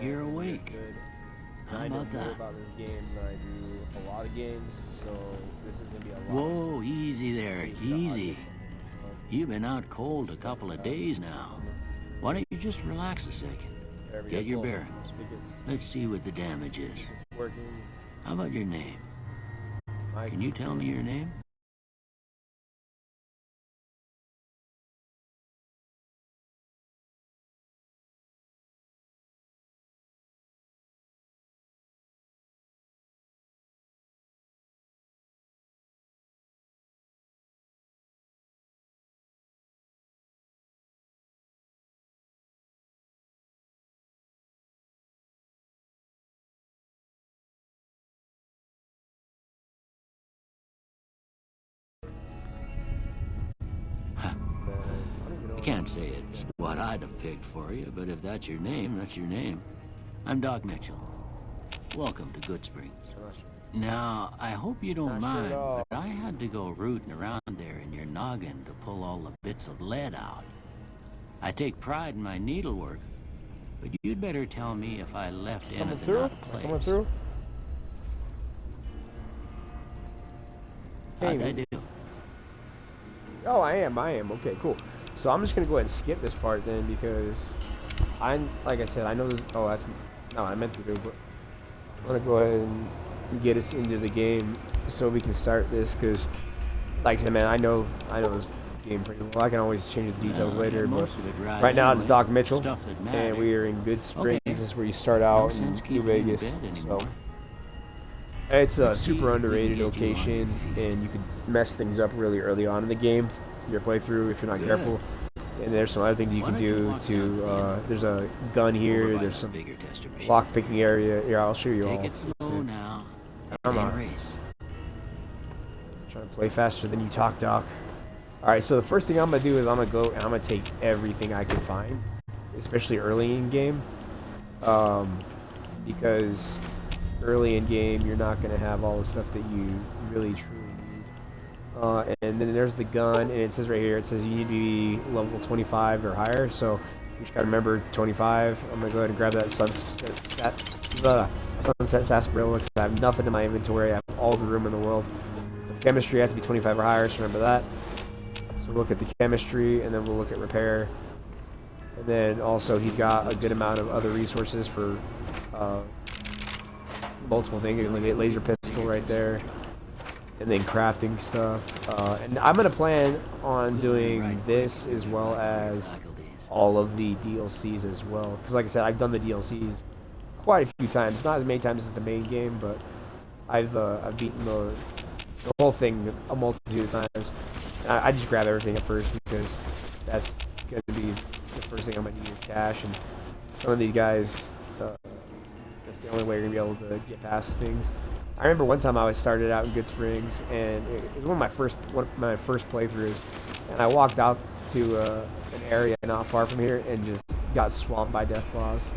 you're awake. Good. How I know about more that? about this game than I do a lot of games, so this is gonna be a lot. Whoa, easy there, easy. So, You've been out cold a couple of days now. Why don't you just relax a second? there we Get go. your Cool. bearings. Speak Let's see what the damage is. it's working. How about your name? Mike, Can you tell me your name? I don't even know I can't say it's what I'd have picked for you, but if that's your name, that's your name. I'm Doc Mitchell. Welcome to Goodsprings. I'm not sure. Now, I hope you don't Not sure mind, at all. but I had to go rooting around there in your noggin to pull all the bits of lead out. I take pride in my needlework, but you'd better tell me if I left Coming anything through? out of place. Coming through? How'd Hey, I do? Oh, I am. Okay, cool. So I'm just gonna go ahead and skip this part then because like I said, I know this. Oh, that's not what I meant to do, but I'm gonna go ahead and get us into the game so we can start this. Because, like I said, man, I know this game pretty well. I can always change the details Well, I later, got but most of it right now it's anyway. Doc Mitchell, Stuff that and mattered. we are in Goodsprings. Okay. This is where you start No out in sense New keeping you in Vegas. bed anymore. So it's a Let's see super if we can underrated get you on your location, feet. and you can mess things up really early on in the game. Your playthrough, if you're not Good. careful. And there's some other things you Why can don't you do walk down to. to the end? There's a gun Over here. by There's that some bigger tester machine. lock picking area. Here, I'll show you Take all. it slow now. Come And on. race. Trying to play faster than you talk, Doc. All right, so the first thing I'm gonna do is I'm gonna go and I'm gonna take everything I can find, especially early in game, because early in game you're not gonna have all the stuff that you really truly need. And then there's the gun, and it says right here, it says you need to be level 25 or higher. So you just gotta remember 25. I'm gonna go ahead and grab that sunset sarsaparilla because I have nothing in my inventory. I have all the room in the world. Chemistry, I have to be 25 or higher, so remember that. So we'll look at the chemistry, and then we'll look at repair. And then also he's got a good amount of other resources for multiple things. You can look at laser pistol right there. And then crafting stuff. And I'm going to plan on doing this as well as all of the DLCs as well. Because like I said, I've done the DLCs quite a few times. Not as many times as the main game, but I've beaten the whole thing a multitude of times. I just grab everything at first because that's going to be the first thing I'm going to need is cash. And some of these guys, that's the only way you're going to be able to get past things. I remember one time I started out in Goodsprings, and it was one of my first playthroughs, and I walked out to an area not far from here and just got swamped by death claws.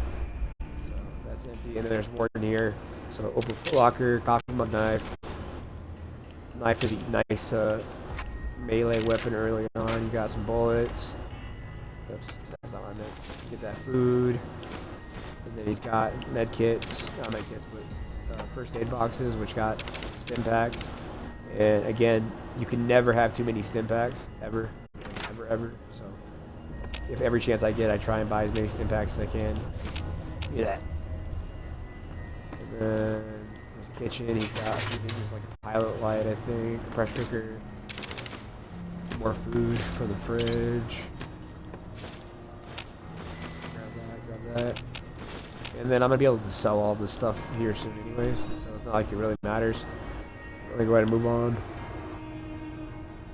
So that's empty, and then there's more in here. So open foot locker, coffee mug knife. Knife is a nice melee weapon early on. You got some bullets. Oops, that's not what I meant. Get that food. And then he's got med kits, not med kits, but first aid boxes, which got stim packs. And again, you can never have too many stim packs, ever. So if every chance I get, I try and buy as many stim packs as I can. Look at that. And then his kitchen, he's got there's like a pilot light, I think, a pressure cooker, more food for the fridge. Grab that. And then I'm gonna be able to sell all this stuff here soon anyways, so it's not like it really matters. I'm gonna go ahead and move on.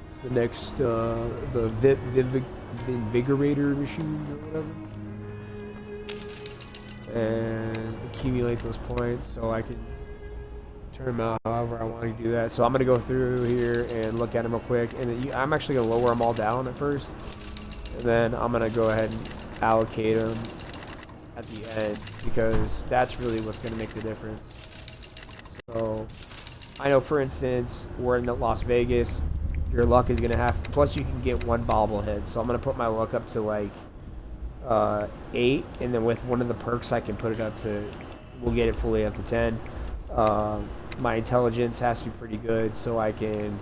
It's the next, the Invigorator machine or whatever. And accumulate those points so I can turn them out however I want to do that. So I'm gonna go through here and look at them real quick, and then I'm actually gonna lower them all down at first, and then I'm gonna go ahead and allocate them at the end, because that's really what's going to make the difference. So I know, for instance, we're in Las Vegas, your luck is going to have, plus you can get one bobblehead, so I'm going to put my luck up to like 8, and then with one of the perks I can put it up to, we'll get it fully up to 10. My intelligence has to be pretty good so I can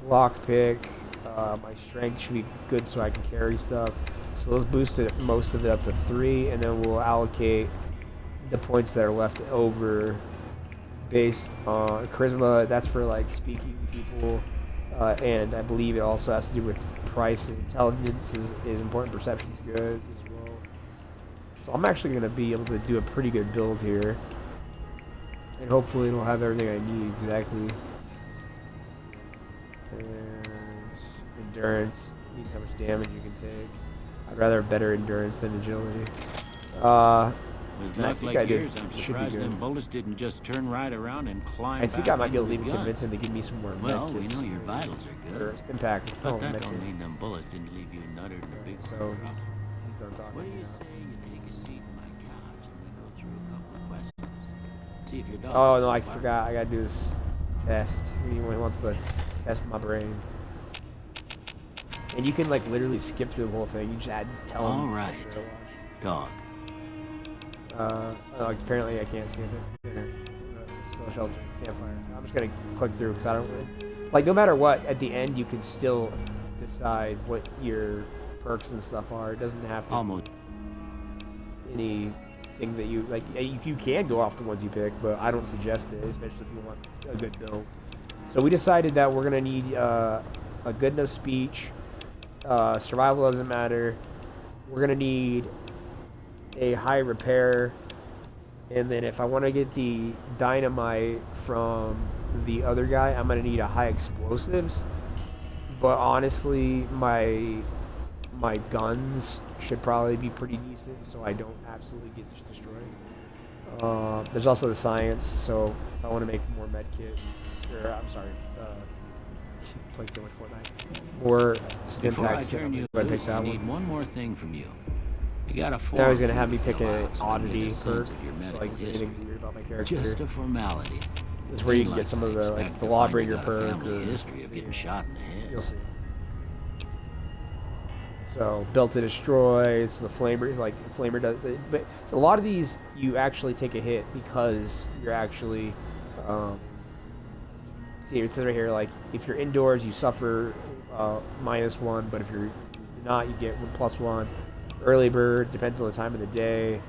lockpick. My strength should be good so I can carry stuff. So let's boost it, most of it up to 3, and then we'll allocate the points that are left over based on charisma. That's for like speaking to people, and I believe it also has to do with price. Intelligence is important. Perception's good as well. So I'm actually going to be able to do a pretty good build here, and hopefully it'll have everything I need exactly. And endurance means how much damage you can take. I'd rather have better endurance than agility. With luck like yours, I'm surprised them bullets didn't just turn right around and climb. I think I might be able to even convince him to give me some more Well, med we kits. know your vitals are good. Impact. But that don't mean them bullets didn't leave you nuttered in a big so he's done talking. What do you say you take a seat in my couch and we go through a couple of questions? See if your dog. Oh no, I forgot. I gotta do this test. He wants to test my brain. And you can like literally skip through the whole thing. You just tell him. All right, dog. Like apparently I can't skip it. Social shelter, campfire. I'm just gonna click through because I don't really like. No matter what, at the end you can still decide what your perks and stuff are. It doesn't have to almost anything that you like. You can go off the ones you pick, but I don't suggest it, especially if you want a good build. So we decided that we're gonna need a good enough speech. Survival doesn't matter. We're gonna need a high repair, and then if I want to get the dynamite from the other guy, I'm gonna need a high explosives. But honestly, my guns should probably be pretty decent, so I don't absolutely get destroyed. There's also the science, so if I want to make more med kits, or I'm sorry, playing too much Fortnite. More stim before I packs. turn you loose, I need one more thing from you. You got a form. Now he's gonna have me pick an an oddity perk, so like anything weird about my character. Just a formality. This is where you can get some of the like the lawbreaker perk or history of getting shot in the head. You'll see. So built to destroy. It's the flamer. Like flamer does, but a lot of these you actually take a hit because you're actually. See, it says right here, like if you're indoors, you suffer -1, but if you're not, you get +1. Early bird depends on the time of the day.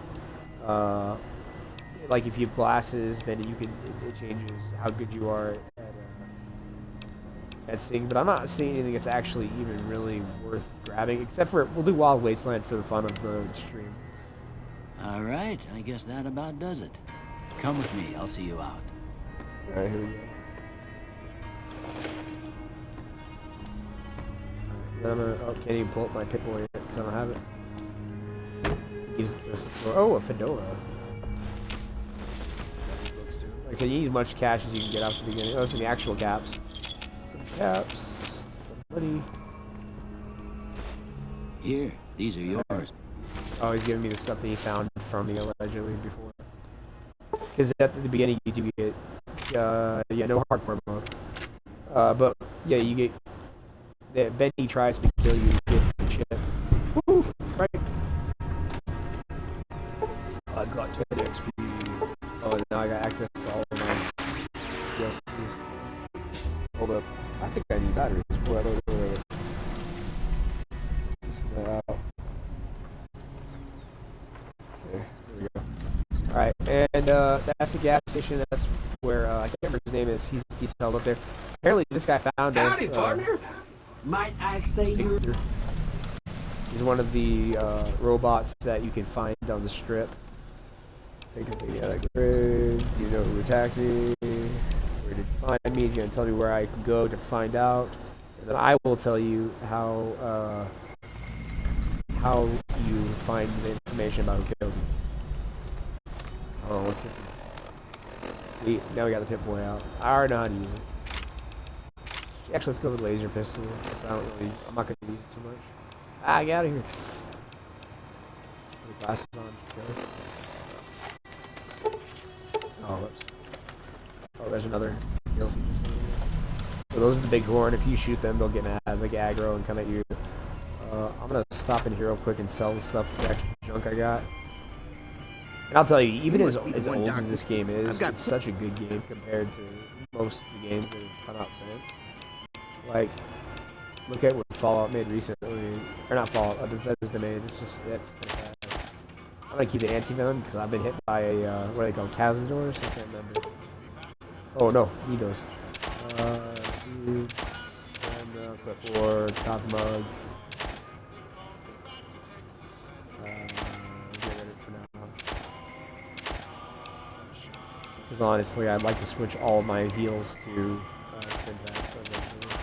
Like if you have glasses, then you can it changes how good you are at seeing. But I'm not seeing anything that's actually even really worth grabbing, except for we'll do Wild Wasteland for the fun of the stream. All right, I guess that about does it. Come with me, I'll see you out. All right, here we go. Oh, can't even pull up my pickle yet because I don't have it. Gives it to us. Oh, a fedora. Like I said, you need as much cash as you can get out at the beginning. Oh, some the actual caps. Some caps. Some money. Here, these are yours. Oh, he's giving me the stuff that he found from me allegedly before. Because at the beginning you do get, yeah, no hardcore mode. But yeah, you get. Benny tries to kill you, you get the shit. Woo! Right. I got 10 XP. Oh, and now I got access to all of my DLCs. Hold up. I think I need batteries. Wait. Out. Okay, there we go. Alright, and that's the gas station. That's where, I can't remember his name is. He's held up there. Apparently this guy found us. Howdy, partner! Might I say you're... He's one of the robots that you can find on the strip. Great. Do you know who attacked me? Where did you find me? He's going to tell me where I can go to find out. And then I will tell you how you find the information about who killed me. Hold on, let's get some... Now we got the Pip-Boy out. I already know how to use it. Actually, let's go with the laser pistol. I'm not going to use it too much. Ah, get out of here. Put the glasses on. Oh, whoops. Oh, there's another DLC. So those are the big horn. If you shoot them, they'll get mad, like aggro, and come at you. I'm going to stop in here real quick and sell the stuff. junk I got. And I'll tell you, even You as must be the old one, as Doctor. this game is, I've got- it's such a good game compared to most of the games that have come out since. Like, look at what Fallout made recently, or not Fallout, Bethesda made. It's just, that's sad. I'm gonna keep the anti-venom because I've been hit by a, what do they call them, Cazadors? I can't remember. Oh no, need those. Seeds, and clipboard, coffee mug. Get rid of it for now. Because honestly, I'd like to switch all of my heals to stim packs eventually.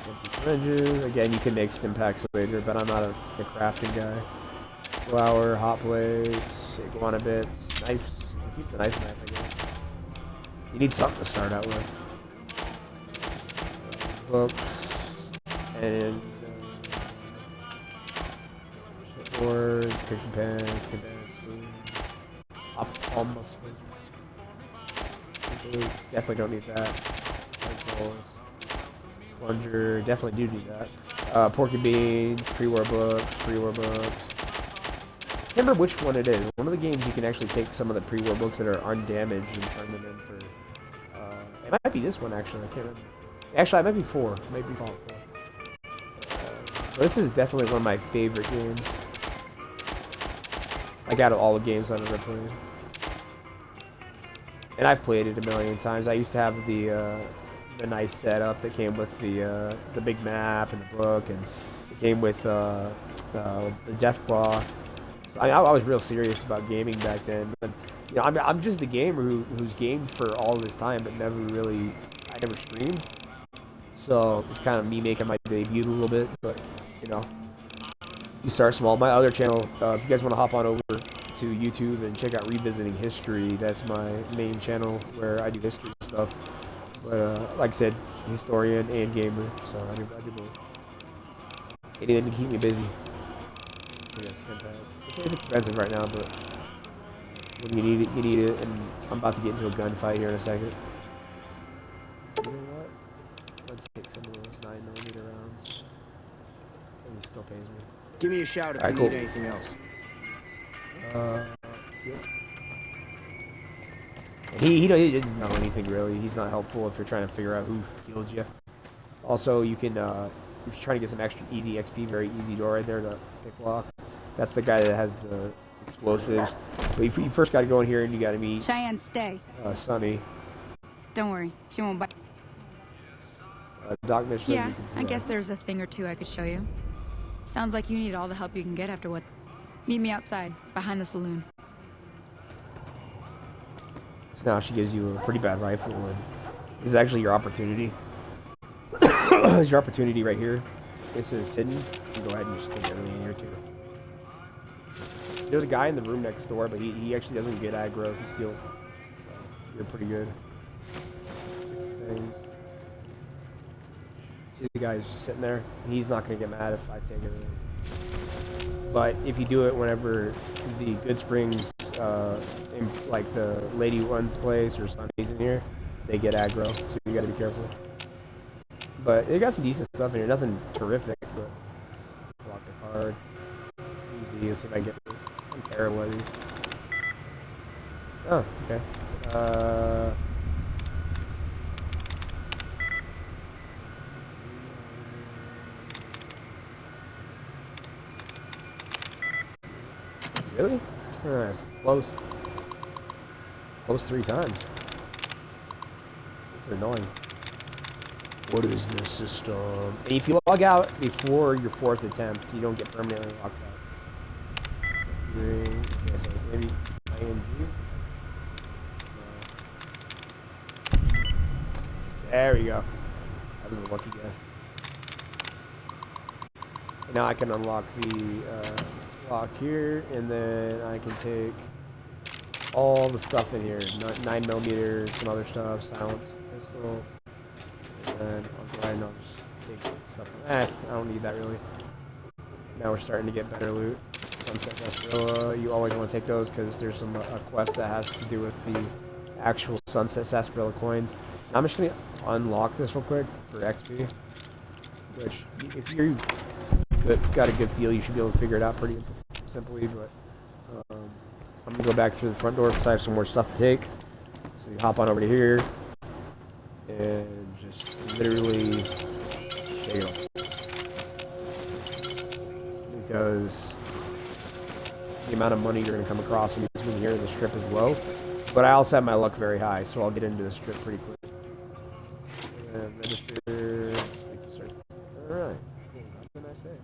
Empty syringes. Again, you can make stim packs later, but I'm not a crafting guy. Flour, hot plates, iguana bits, knives. I'll keep the nice knife, I guess. You need something to start out with. Books and boards, cooking pan, spoon, almost spoon. Definitely don't need that. Pencils, plunger, definitely do need that. Porky beans, pre-war books. I can't remember which one it is. One of the games you can actually take some of the pre-war books that are undamaged and turn them in for. It might be this one actually. I can't remember. Actually, it might be 4. It might be Fallout 4. This is definitely one of my favorite games. Like out of all the games I've ever played. And I've played it a million times. I used to have the nice setup that came with the big map and the book, and it came with the Deathclaw. So I was real serious about gaming back then. But you know, I'm just the gamer who's gamed for all this time, but I never streamed. So it's kind of me making my debut a little bit, but you know, you start small. My other channel, if you guys want to hop on over to YouTube and check out Revisiting History, that's my main channel where I do history stuff. But like I said, historian and gamer, so I do both. Anything to keep me busy. Yes, it's expensive right now, but when you need it, you need it. And I'm about to get into a gunfight here in a second. You know what? Let's take some of those 9mm rounds. And he still pays me. Give me a shout if Alright, you cool. need anything else. Yep. He doesn't know anything really. He's not helpful if you're trying to figure out who killed you. Also, you can, if you're trying to get some extra easy XP, very easy door right there to pick lock. That's the guy that has the explosives. But you first got to go in here and you got to meet Cheyenne, stay. Sunny. Don't worry, she won't bite. Doc Mission. Yeah, I guess there's a thing or two I could show you. Sounds like you need all the help you can get after what. Meet me outside, behind the saloon. So now she gives you a pretty bad rifle, and this is actually your opportunity. This is your opportunity right here. This is hidden. You can go ahead and just take everything in here too. There's a guy in the room next door, but he actually doesn't get aggro. He steals. So you're pretty good. 6 things. See the guy's just sitting there. He's not going to get mad if I take everything. But if you do it whenever the Goodsprings, like the lady runs place or Sunny's in here, they get aggro. So you got to be careful. But they got some decent stuff in here. Nothing terrific, but block the card. Easy. Let's see if I get this. I'm terrible at these. Oh, okay. Really? That's close. Close 3 times. This is annoying. What is this system? And if you log out before your 4th attempt, you don't get permanently locked out. So 3. Okay, so maybe ING. There we go. That was a lucky guess. And now I can unlock the lock here, and then I can take all the stuff in here. 9mm, some other stuff, silence pistol. And then I'll go ahead and I'll just take stuff from that. I don't need that really. Now we're starting to get better loot. Sunset Sarsaparilla, you always want to take those because there's some a quest that has to do with the actual Sunset Sarsaparilla coins. Now I'm just going to unlock this real quick for XP. Which, if you've got a good feel, you should be able to figure it out pretty simply, but I'm gonna go back through the front door because I have some more stuff to take. So you hop on over to here and just literally shake it off. Because the amount of money you're going to come across in between here and the strip is low. But I also have my luck very high, so I'll get into the strip pretty quick. And register. Thank you, sir. Alright. Cool. What did I say?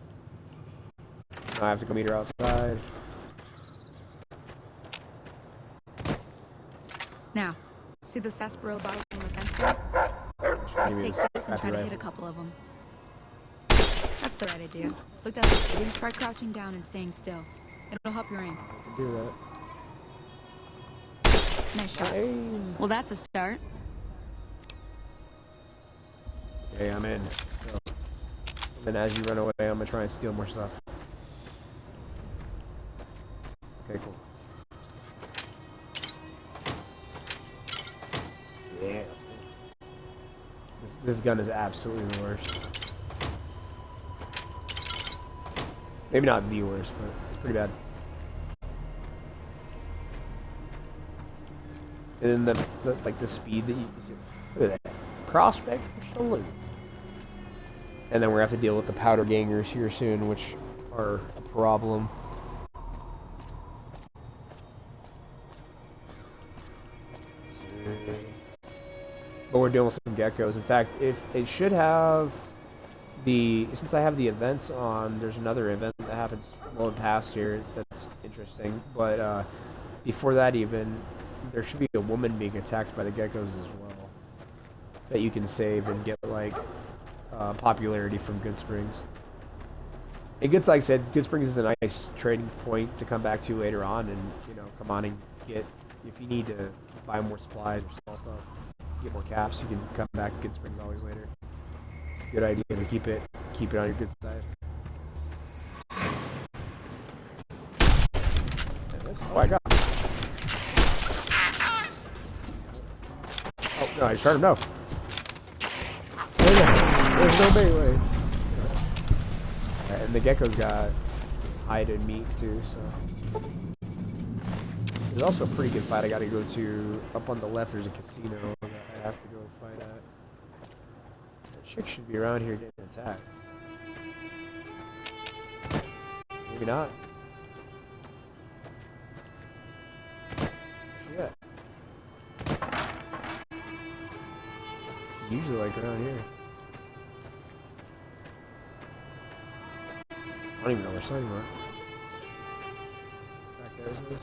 Now I have to go meet her outside. Now, see the sarsaparilla bottles on the fence there? Take this and try to hit a couple of them. That's the right idea. Look down. Try crouching down and staying still. It'll help your aim. I can do that. Nice shot. Well, that's a start. Okay, I'm in. So, and then as you run away, I'm gonna try and steal more stuff. Okay, cool. Yeah. This gun is absolutely the worst. Maybe not the worst, but it's pretty bad. And then the speed that you see. Look at that. Prospect Saloon. And then we're gonna have to deal with the powder gangers here soon, which are a problem. But we're dealing with some geckos. In fact, if it should have since I have the events on, there's another event that happens well past here that's interesting. But before that even, there should be a woman being attacked by the geckos as well that you can save and get like popularity from Goodsprings. And like I said, Goodsprings is a nice trading point to come back to later on, and come on and get, if you need to buy more supplies or small stuff, get more caps, you can come back to Goodsprings always later. It's a good idea to keep it on your good side. Oh, I got him. Oh, no, I shot him, no. There's no melee. And the geckos got hide and meat too, so. There's also a pretty good fight I gotta go to. Up on the left, there's a casino that I have to go fight at. That chick should be around here getting attacked. Maybe not. Where's she at? Usually like around here. I don't even know where Sunny went. Back there, isn't it?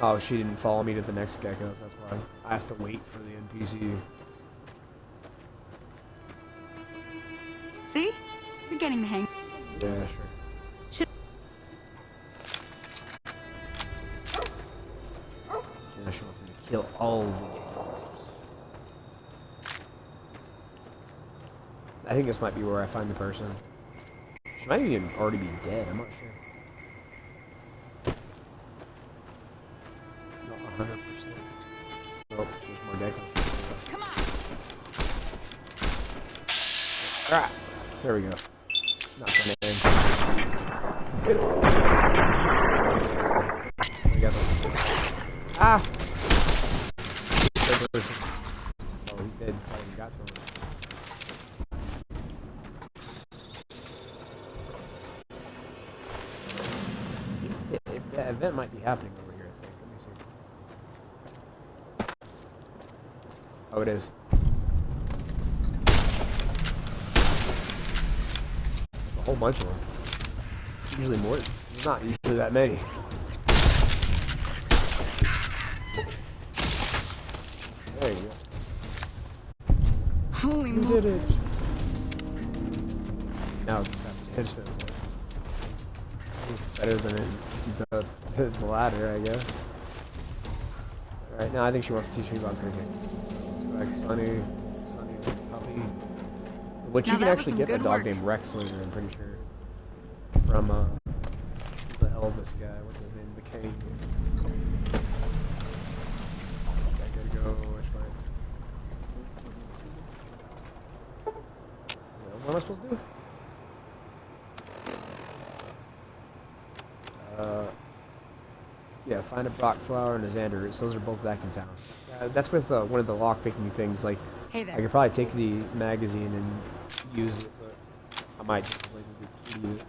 Oh, she didn't follow me to the next geckos, that's why. I have to wait for the NPC. See? You're getting the hang. Yeah, sure. Yeah, she wants me to kill all the geckos. I think this might be where I find the person. She might even already be dead, I'm not sure. Not 100%. Oh, there's more geckos. Come on. Alright, there we go. Not gonna aim. We got them. Ah! Oh, he's dead. I even got to him. That event might be happening over here, I think. Let me see. Oh, it is. There's a whole bunch of them. It's usually more. There's not usually that many. There you go. Holy You moly. did it. Now it's expensive. It's better than the ladder, I guess. Alright, now I think she wants to teach me about cooking. So let's go back to Sunny. Sunny the puppy. Which Now you can that was actually some get a good dog work. named Rex later, I'm pretty sure. From the Elvis guy. What's his name? The King. I gotta go. Which way? What am I supposed to do? Yeah, find a Brock flower and a Xander. Those are both back in town. That's with one of the lock-picking things. Like, Hey there. I could probably take the magazine and use it, but I might just blatantly use it.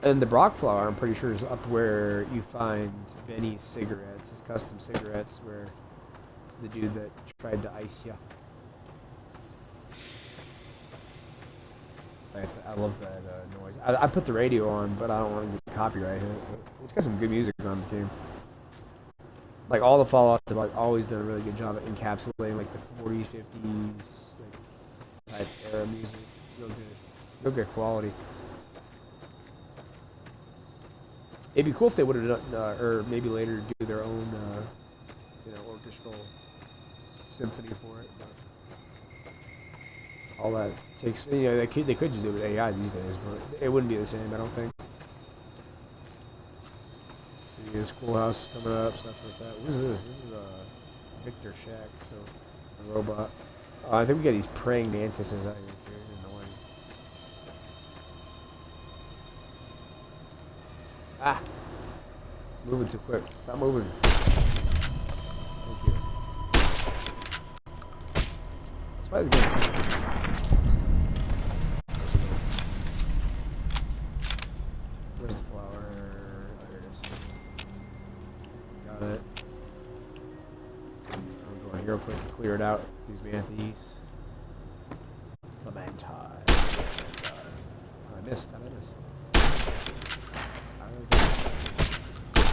And the Brock flower, I'm pretty sure, is up where you find Benny's cigarettes, his custom cigarettes, where it's the dude that tried to ice you. I love that noise. I put the radio on, but I don't want to get copyright hit. But it's got some good music on this game. Like, all the Fallouts have like, always done a really good job at encapsulating like the 40s, 50s like, type era music. Real good quality. It'd be cool if they would have done, or maybe later do their own, orchestral symphony for it. But all that takes, they could just do it with AI these days, but it wouldn't be the same, I don't think. Let's see, this cool house is coming up, so that's where it's at. What is this? This is Victor Shack, so a robot. I think we got these praying mantises out here. It's very annoying. Ah! It's moving too quick. Stop moving. Thank you. Spider's getting sense. Where's the flower? Oh, here it is. Got it. I'm going here real quick to clear it out. These mantis. Clementine. Oh, I missed. How did I miss?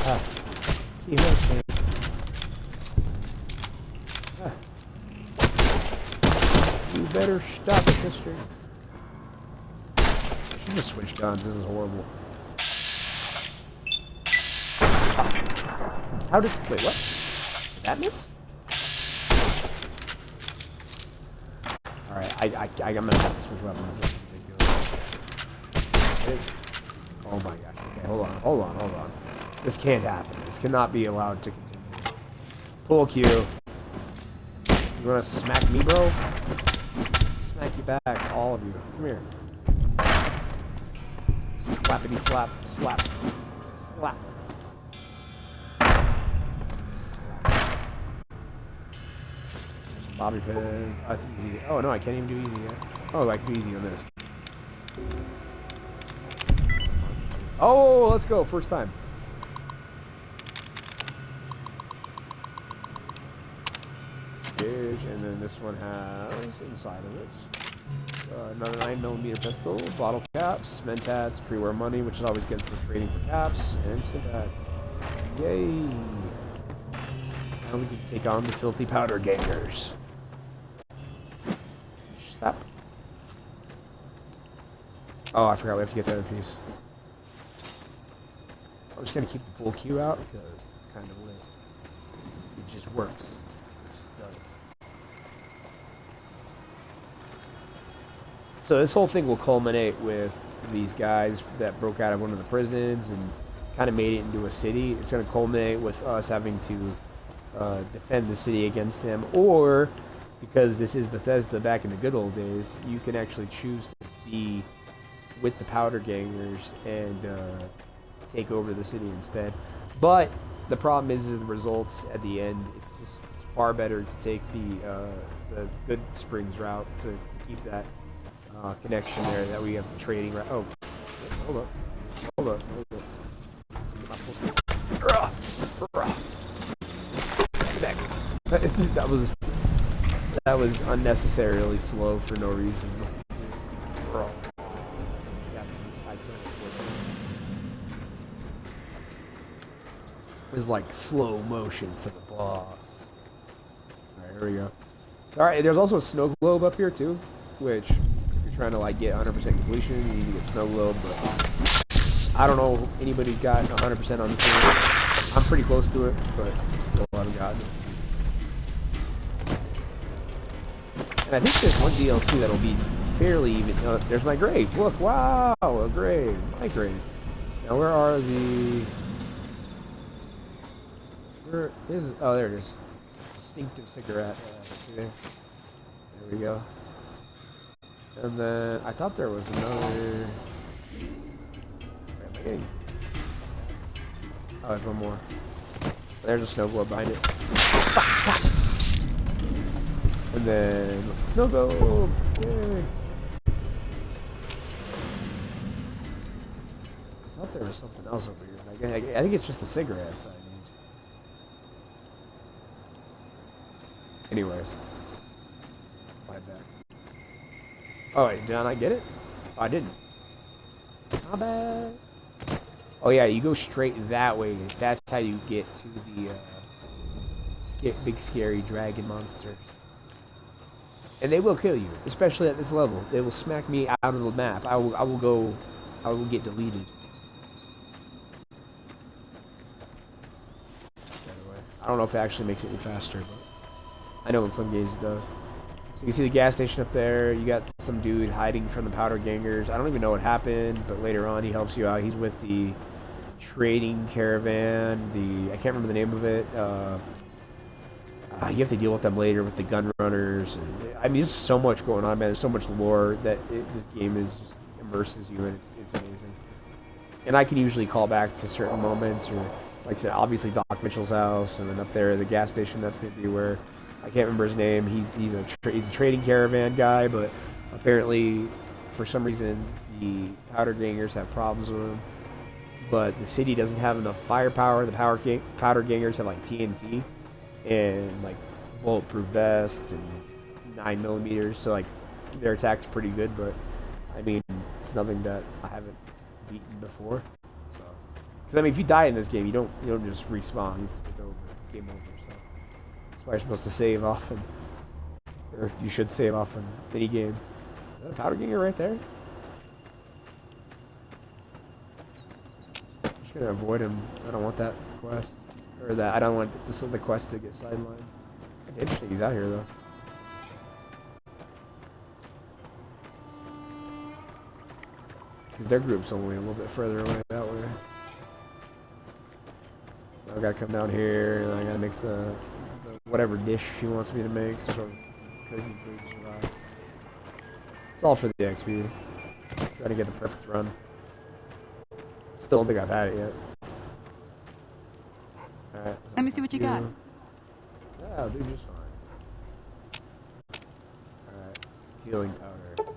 Ah. He hurt me. Ah. You better stop it, mister. I should just switch guns. This is horrible. How did... Wait, what? Did that miss? Alright, I'm gonna have to switch weapons. This is ridiculous. Oh my gosh. Okay, hold on. This can't happen. This cannot be allowed to continue. Pull Q. You wanna smack me, bro? Smack you back, all of you. Come here. Slappity slap, slap, slap. Bobby pins. Oh, that's easy. Oh no, I can't even do easy yet. Oh, I can do easy on this. Oh, let's go. First time. Stitch, and then this one has inside of it another 9mm pistol, bottle caps, mentats, pre-war money, which is always good for trading for caps, and syntax. Yay! Now we can take on the filthy powder gangers. Stop. Oh, I forgot we have to get the other piece. I'm just gonna keep the full queue out because it's kind of lit. It just works. It just does. So this whole thing will culminate with these guys that broke out of one of the prisons and kind of made it into a city. It's gonna culminate with us having to defend the city against them, or because this is Bethesda back in the good old days, you can actually choose to be with the powder gangers and take over the city instead. But the problem is the results at the end. It's far better to take the Goodsprings route to keep that connection there that we have the trading route. Oh, hold up. Back. That was unnecessarily slow for no reason. It was like slow motion for the boss. Alright, here we go. So, alright, there's also a snow globe up here too, which if you're trying to like get 100% completion, you need to get snow globe, but I don't know if anybody's got 100% on this game. I'm pretty close to it, but still haven't gotten it. And I think there's one DLC that'll be fairly even. There's my grave. Look, wow, a grave. My grave. Now, where are the... Where is... Oh, there it is. Distinctive cigarette. See there? There we go. And then, I thought there was another... Where am I getting? Oh, there's one more. There's a snow globe behind it. And then snow globe. Yay. I thought there was something else over here. I think it's just the cigarettes that I need. Anyways. Right back. Oh wait, did I not get it? Oh, I didn't. Not bad. Oh yeah, you go straight that way. That's how you get to the big scary dragon monsters. And they will kill you, especially at this level. They will smack me out of the map. I will get deleted. Anyway, I don't know if it actually makes it any faster, but I know in some games it does. So you can see the gas station up there. You got some dude hiding from the powder gangers. I don't even know what happened, but later on he helps you out. He's with the trading caravan. I can't remember the name of it. You have to deal with them later with the gun runners. And, I mean, there's so much going on, man. There's so much lore that this game just immerses you in. It's amazing. And I can usually call back to certain moments, or like I said, obviously Doc Mitchell's house, and then up there the gas station. That's going to be where I can't remember his name. He's a trading caravan guy, but apparently for some reason the powder gangers have problems with him. But the city doesn't have enough firepower. The powder gangers have like TNT and like bulletproof vests and 9mm, so like their attack's pretty good. But I mean, it's nothing that I haven't beaten before. So, because I mean, if you die in this game, you don't just respawn. It's over. Game over. So that's why you're supposed to save often, or you should save often. Mini game. Is that a powder ganger right there? I'm just gonna avoid him. I don't want that quest. Or that, I don't want the quest to get sidelined. It's interesting he's out here though. Because their group's only a little bit further away that way. I gotta come down here and I gotta make the whatever dish he wants me to make, some sort of cooking food to survive. It's all for the XP. Trying to get the perfect run. Still don't think I've had it yet. Alright. Let me see what you got. Yeah, I'll do just fine. Alright. Healing powder.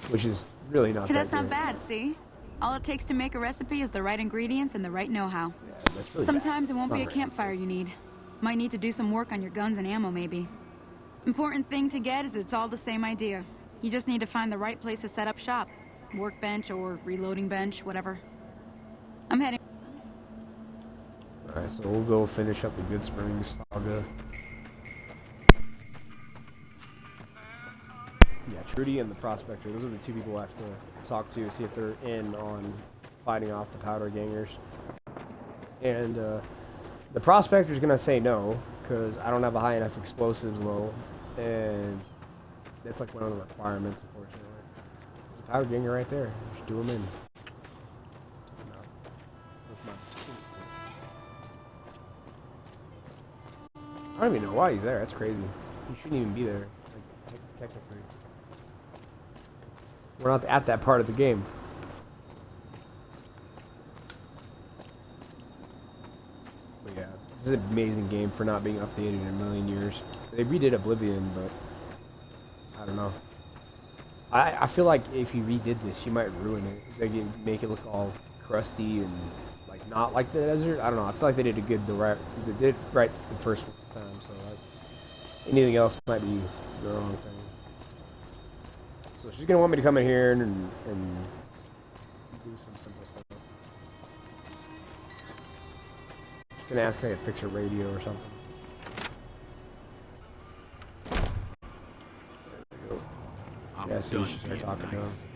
Which is really not Hey, that that's not good. bad, see? All it takes to make a recipe is the right ingredients and the right know-how. Yeah, that's really Sometimes bad. it won't It's be a not very campfire you need. Might need to do some work on your guns and ammo, maybe. Important thing to get is it's all the same idea. You just need to find the right place to set up shop. Workbench or reloading bench, whatever. I'm heading. Alright, so we'll go finish up the Goodsprings saga. Yeah, Trudy and the Prospector, those are the two people I have to talk to, see if they're in on fighting off the powder gangers. And the Prospector's gonna say no, because I don't have a high enough explosives level, and that's like one of the requirements, unfortunately. There's a powder ganger right there, just do him in. I don't even know why he's there. That's crazy. He shouldn't even be there, like, technically. We're not at that part of the game. But yeah, this is an amazing game for not being updated in a million years. They redid Oblivion, but I don't know. I feel like if you redid this, you might ruin it. They can make it look all crusty and like not like the desert. I don't know. I feel like they did a good they did it right the first time. So like anything else might be the wrong thing. So she's gonna want me to come in here and do some simple stuff. She's gonna ask if I can fix her radio or something. I'm Yeah, so done she's being talking nice. to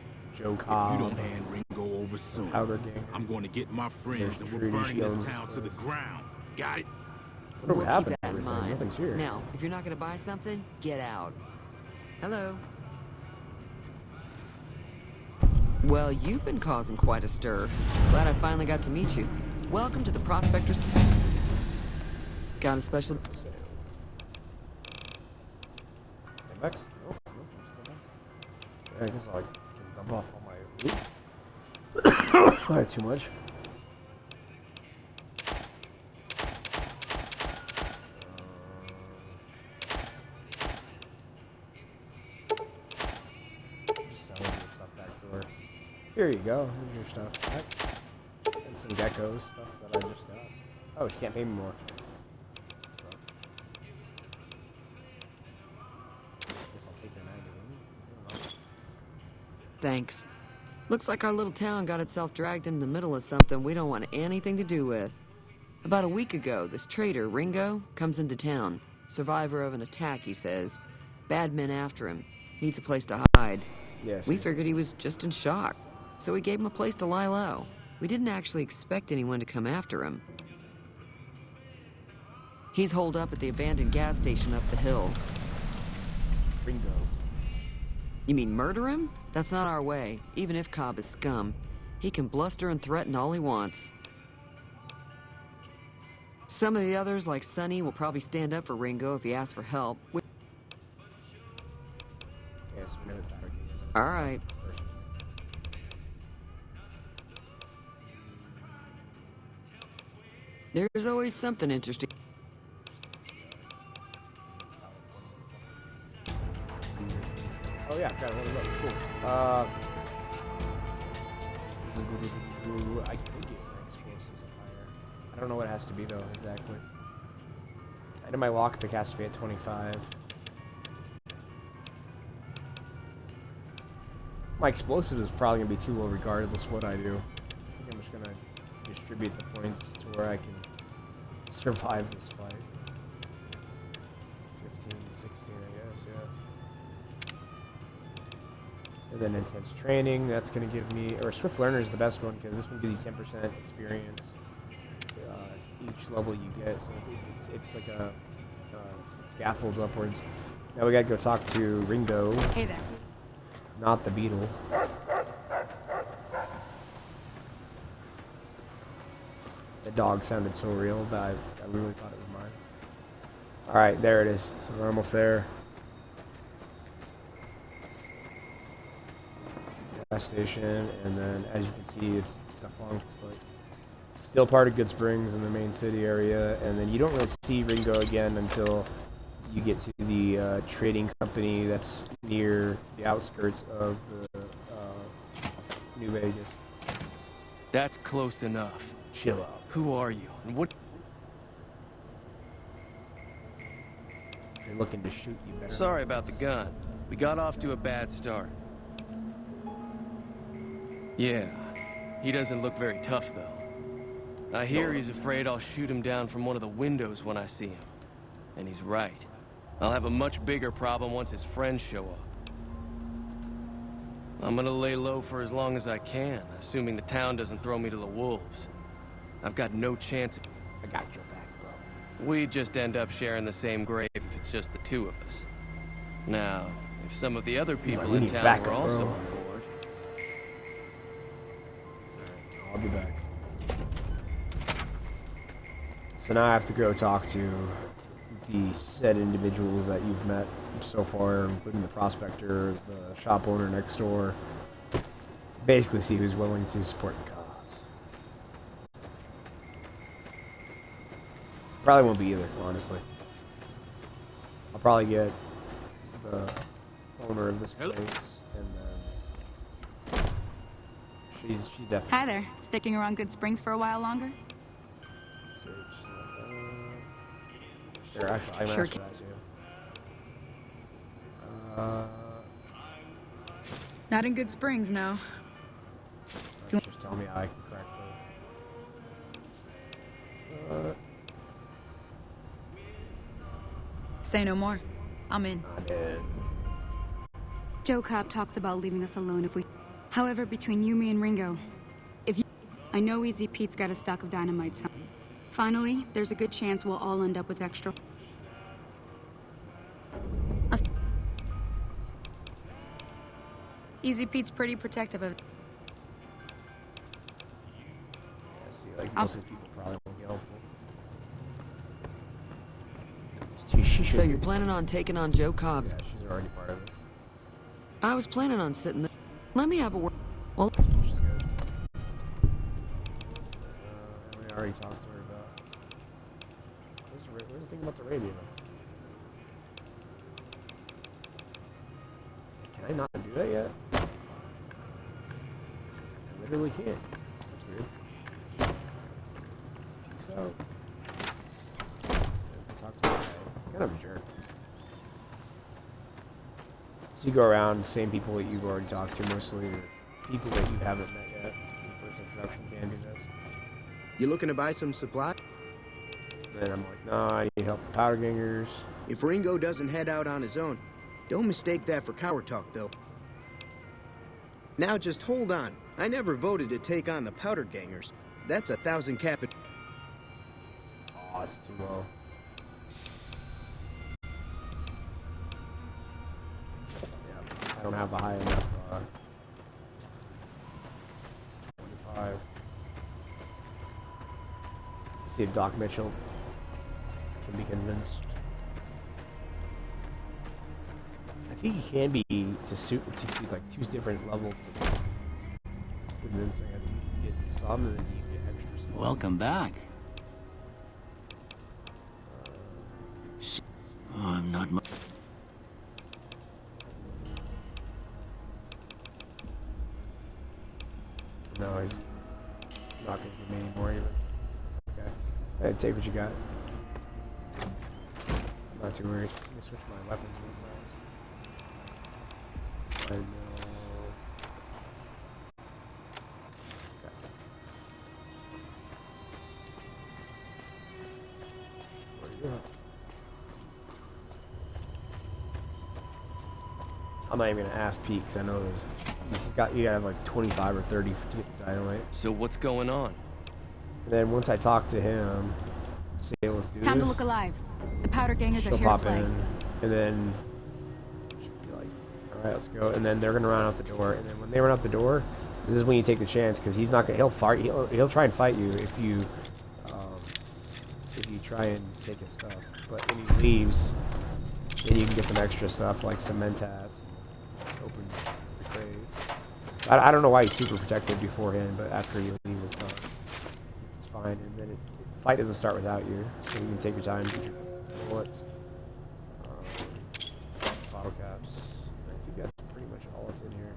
Joe If Cobb. you don't hand Ringo over soon, Powder Gang. I'm going to get my friends and we're Trudy, burning she this owns town this to the place. ground. Got it? What We'll happened keep to that in everything? mind. Nothing's here. Now, if you're not gonna buy something, get out. Hello. Well, you've been causing quite a stir. Glad I finally got to meet you. Welcome to the Prospectors. Got a special... Standbacks? Nope. Standbacks. Yeah, I guess I can dump off all my loot. Not too much. Here you go. Here's your stuff back. And some geckos stuff that I just got. Oh, you can't pay me more. Sucks. Guess I'll take your magazine. I don't know. Thanks. Looks like our little town got itself dragged into the middle of something we don't want anything to do with. About a week ago, this traitor, Ringo, comes into town. Survivor of an attack, he says. Bad men after him. Needs a place to hide. Yes. We figured he was just in shock, so we gave him a place to lie low. We didn't actually expect anyone to come after him. He's holed up at the abandoned gas station up the hill. Ringo. You mean murder him? That's not our way. Even if Cobb is scum, he can bluster and threaten all he wants. Some of the others, like Sonny, will probably stand up for Ringo if he asks for help. Yes, we know the target. All right. There's always something interesting. Oh yeah, got a little look. Cool. I could get explosives higher. I don't know what it has to be though, exactly. I know my lockpick has to be at 25. My explosives is probably gonna be too low regardless what I do. I think I'm just gonna distribute the points to where I can survive this fight. 15, 16, I guess, yeah. And then intense training, that's going to give me, or Swift Learner is the best one because this one gives you 10% experience each level you get. So it's like a it scaffolds upwards. Now we got to go talk to Ringo. Hey there. Not the beetle. The dog sounded so real that I really thought it was mine. Alright, there it is. So we're almost there. Gas station, and then as you can see, it's defunct, but still part of Goodsprings in the main city area. And then you don't really see Ringo again until you get to the trading company that's near the outskirts of the New Vegas. That's close enough. Chill out. Who are you? And what? If you're looking to shoot, you better. Sorry about the gun. We got off to a bad start. Yeah, he doesn't look very tough, though. I hear he's afraid I'll shoot him down from one of the windows when I see him. And he's right. I'll have a much bigger problem once his friends show up. I'm gonna lay low for as long as I can, assuming the town doesn't throw me to the wolves. I've got no chance. I got your back, bro. We'd just end up sharing the same grave if it's just the two of us. Now, if some of the other people "We in need town backup, were also bro." on board. I'll be back. So now I have to go talk to the said individuals that you've met so far, including the prospector, the shop owner next door. Basically see who's willing to support the cause. Probably won't be either, honestly. I'll probably get the owner of this place, and then she's definitely. Hi there. Sticking around Goodsprings for a while longer? So she's like, here, actually, I'm Sure. asking that too. Not in Goodsprings, no. Just tell me I can correctly. Say no more. I'm in. I'm in. Joe Cobb talks about leaving us alone if we... However, between you, me, and Ringo, if you... I know Easy Pete's got a stock of dynamite, so... Finally, there's a good chance we'll all end up with extra... Easy Pete's pretty protective of... Yeah, see, like, most of these people probably won't get helpful. So you're planning on taking on Joe Cobb's? Yeah, she's already part of it. I was planning on sitting there. Let me have a word. Well, She's good. We already talked to her about... Where's the thing about the radio? Can I not do that yet? literally can't. That's weird. So, talk to this guy. Kind of a jerk. So you go around, same people that you've already talked to, mostly or people that you haven't met yet. First introduction can do this. You looking to buy some supply? And I'm like, no, I need help with the powder gangers. If Ringo doesn't head out on his own, don't mistake that for coward talk, though. Now just hold on. I never voted to take on the powder gangers. That's 1,000 capital. Oh, it's too low. Yeah, I don't have a high enough. It's 25. See if Doc Mitchell can be convinced. I think he can be to like 2 different levels of convincing. I think you can get some and then you get extra stuff. Welcome back. Oh, I'm not much. No, he's not going to give me any more even. Okay. Hey, take what you got. Not too worried. Let me switch my weapons real fast. I know. Okay. Where you go? I'm not even going to ask Pete because I know you gotta have like 25 or 30 to get the dynamite. So what's going on? And then once I talk to him, say let's do Time this. to look alive. The powder gangers are She'll here to pop play. in, and then she'll be like, "All right, let's go." And then they're gonna run out the door. And then when they run out the door, this is when you take the chance because he's not gonna. He'll fight. He'll try and fight you if you try and take his stuff. But when he leaves, then you can get some extra stuff like some mentats, and open the crates. I don't know why he's super protected beforehand, but after he leaves, it's fine. It's fine, and then the fight doesn't start without you, so you can take your time, get your bullets, bottle caps. I think that's pretty much all that's in here.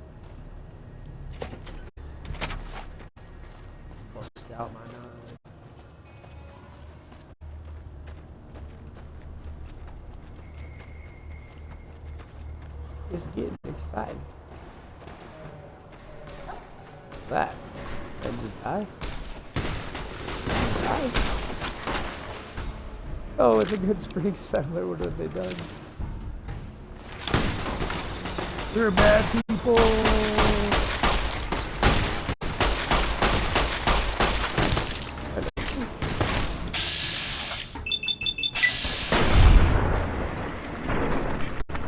Bust out my knife. It's getting exciting. What's that? Did you die? Oh, it's a Goodsprings settler. What have they done? They're bad people.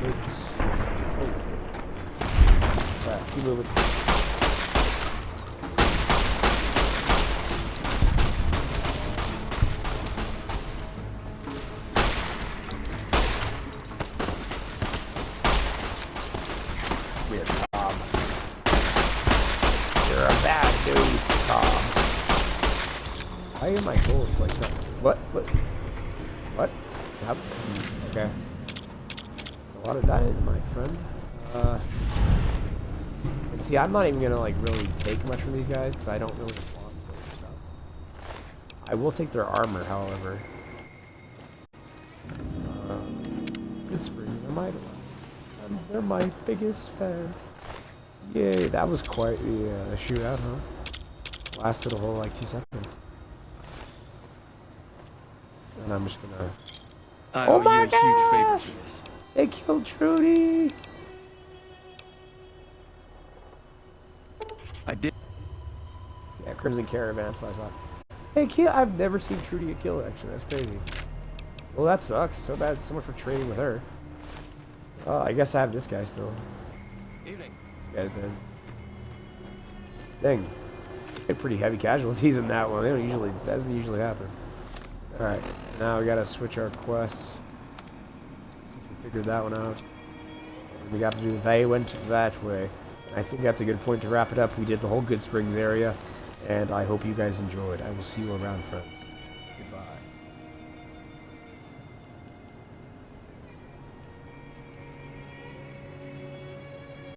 Oops. Oh. Crap, keep moving. Why are my bullets like that? What? Yep. Okay. It's a lot of dying, my friend. And see, I'm not even gonna like really take much from these guys because I don't really want their stuff. I will take their armor, however. Goodsprings, I'm idolized. They're my biggest fan. Yay, that was quite the shootout, huh? Lasted a whole like 2 seconds. And I'm just gonna... I owe you a huge favor for this. They killed Trudy! I did. Yeah, Crimson Caravan's my thought. Hey, kill! I've never seen Trudy get killed, actually. That's crazy. Well, that sucks. So bad. So much for trading with her. I guess I have this guy still. Evening. This guy's dead. Dang. It's like pretty heavy casualties in that one. That doesn't usually happen. Alright, so now we gotta switch our quests. Since we figured that one out. And we got to do they went that way. And I think that's a good point to wrap it up. We did the whole Goodsprings area. And I hope you guys enjoyed. I will see you around, friends. Goodbye.